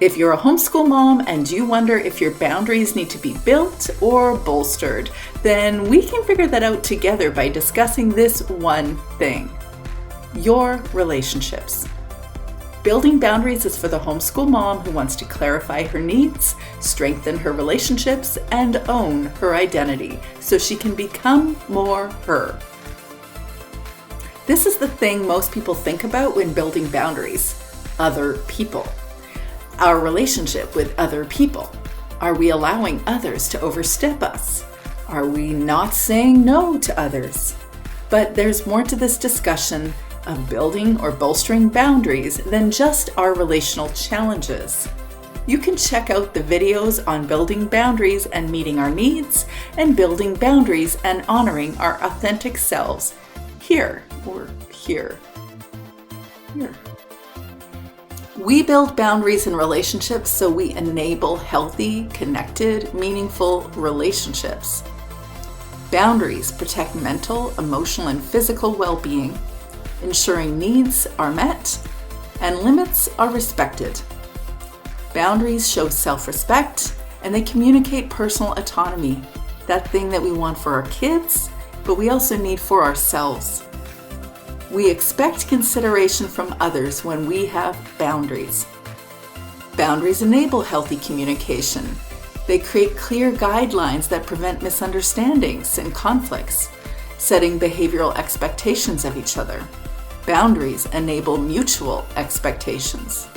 If you're a homeschool mom and you wonder if your boundaries need to be built or bolstered, then we can figure that out together by discussing this one thing: your relationships. Building boundaries is for the homeschool mom who wants to clarify her needs, strengthen her relationships, and own her identity so she can become more her. This is the thing most people think about when building boundaries: other people. Our relationship with other people. Are we allowing others to overstep us? Are we not saying no to others? But there's more to this discussion of building or bolstering boundaries than just our relational challenges. You can check out the videos on building boundaries and meeting our needs, and building boundaries and honoring our authentic selves here. We build boundaries in relationships so we enable healthy, connected, meaningful relationships. Boundaries protect mental, emotional, and physical well-being, ensuring needs are met and limits are respected. Boundaries show self-respect and they communicate personal autonomy, that thing that we want for our kids, but we also need for ourselves. We expect consideration from others when we have boundaries. Boundaries enable healthy communication. They create clear guidelines that prevent misunderstandings and conflicts, setting behavioral expectations of each other. Boundaries enable mutual expectations.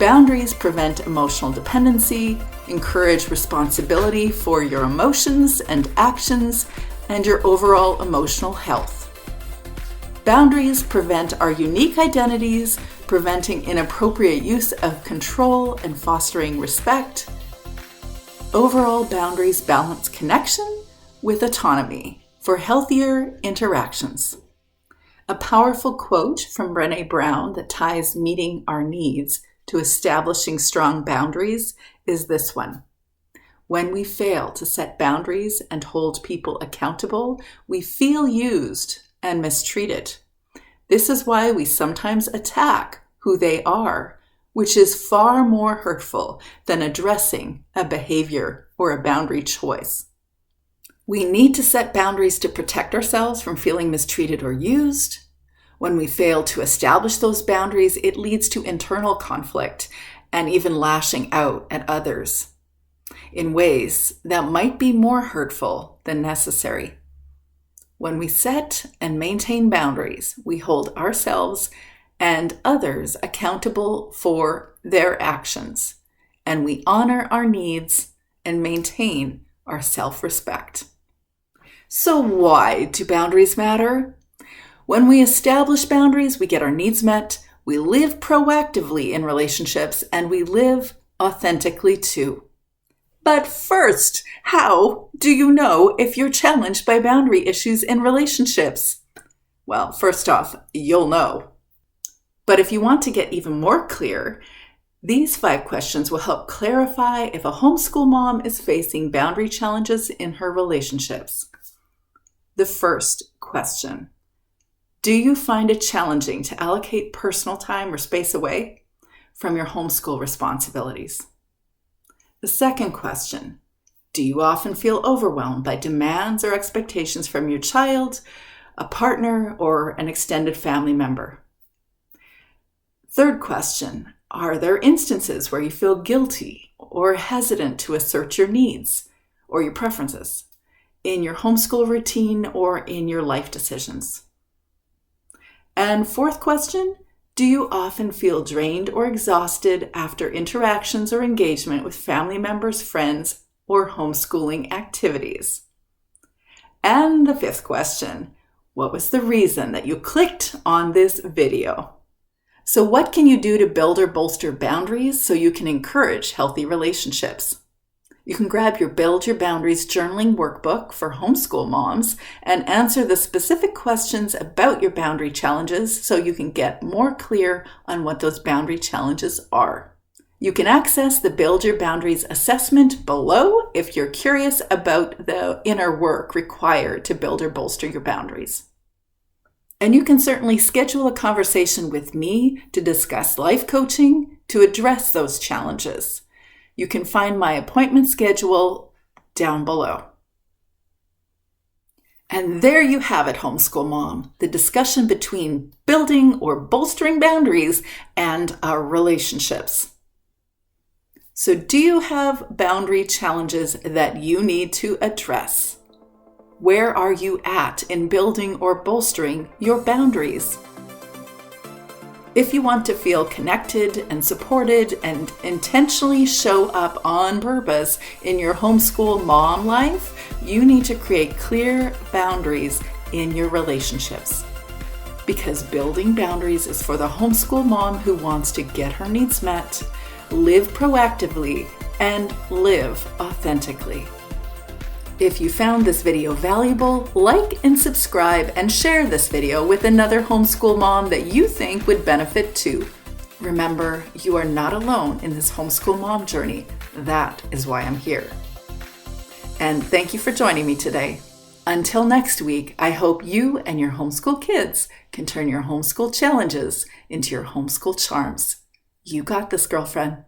Boundaries prevent emotional dependency, encourage responsibility for your emotions and actions, and your overall emotional health. Boundaries prevent our unique identities, preventing inappropriate use of control and fostering respect. Overall, boundaries balance connection with autonomy for healthier interactions. A powerful quote from Brené Brown that ties meeting our needs to establishing strong boundaries is this one: "When we fail to set boundaries and hold people accountable, we feel used and mistreated. This is why we sometimes attack who they are, which is far more hurtful than addressing a behavior or a boundary choice." We need to set boundaries to protect ourselves from feeling mistreated or used. When we fail to establish those boundaries, it leads to internal conflict and even lashing out at others in ways that might be more hurtful than necessary. When we set and maintain boundaries, we hold ourselves and others accountable for their actions, and we honor our needs and maintain our self-respect. So why do boundaries matter? When we establish boundaries, we get our needs met, we live proactively in relationships, and we live authentically too. But first, how do you know if you're challenged by boundary issues in relationships? Well, first off, you'll know. But if you want to get even more clear, these 5 questions will help clarify if a homeschool mom is facing boundary challenges in her relationships. The first question: do you find it challenging to allocate personal time or space away from your homeschool responsibilities? The second question: do you often feel overwhelmed by demands or expectations from your child, a partner, or an extended family member? Third question: are there instances where you feel guilty or hesitant to assert your needs or your preferences in your homeschool routine or in your life decisions? And fourth question: do you often feel drained or exhausted after interactions or engagement with family members, friends, or homeschooling activities? And the fifth question: what was the reason that you clicked on this video? So what can you do to build or bolster boundaries so you can encourage healthy relationships? You can grab your Build Your Boundaries journaling workbook for homeschool moms and answer the specific questions about your boundary challenges so you can get more clear on what those boundary challenges are. You can access the Build Your Boundaries assessment below if you're curious about the inner work required to build or bolster your boundaries. And you can certainly schedule a conversation with me to discuss life coaching, to address those challenges. You can find my appointment schedule down below. And there you have it, homeschool mom, the discussion between building or bolstering boundaries and our relationships. So do you have boundary challenges that you need to address? Where are you at in building or bolstering your boundaries? If you want to feel connected and supported and intentionally show up on purpose in your homeschool mom life, you need to create clear boundaries in your relationships. Because building boundaries is for the homeschool mom who wants to get her needs met, live proactively, and live authentically. If you found this video valuable, like and subscribe and share this video with another homeschool mom that you think would benefit too. Remember, you are not alone in this homeschool mom journey. That is why I'm here. And thank you for joining me today. Until next week, I hope you and your homeschool kids can turn your homeschool challenges into your homeschool charms. You got this, girlfriend.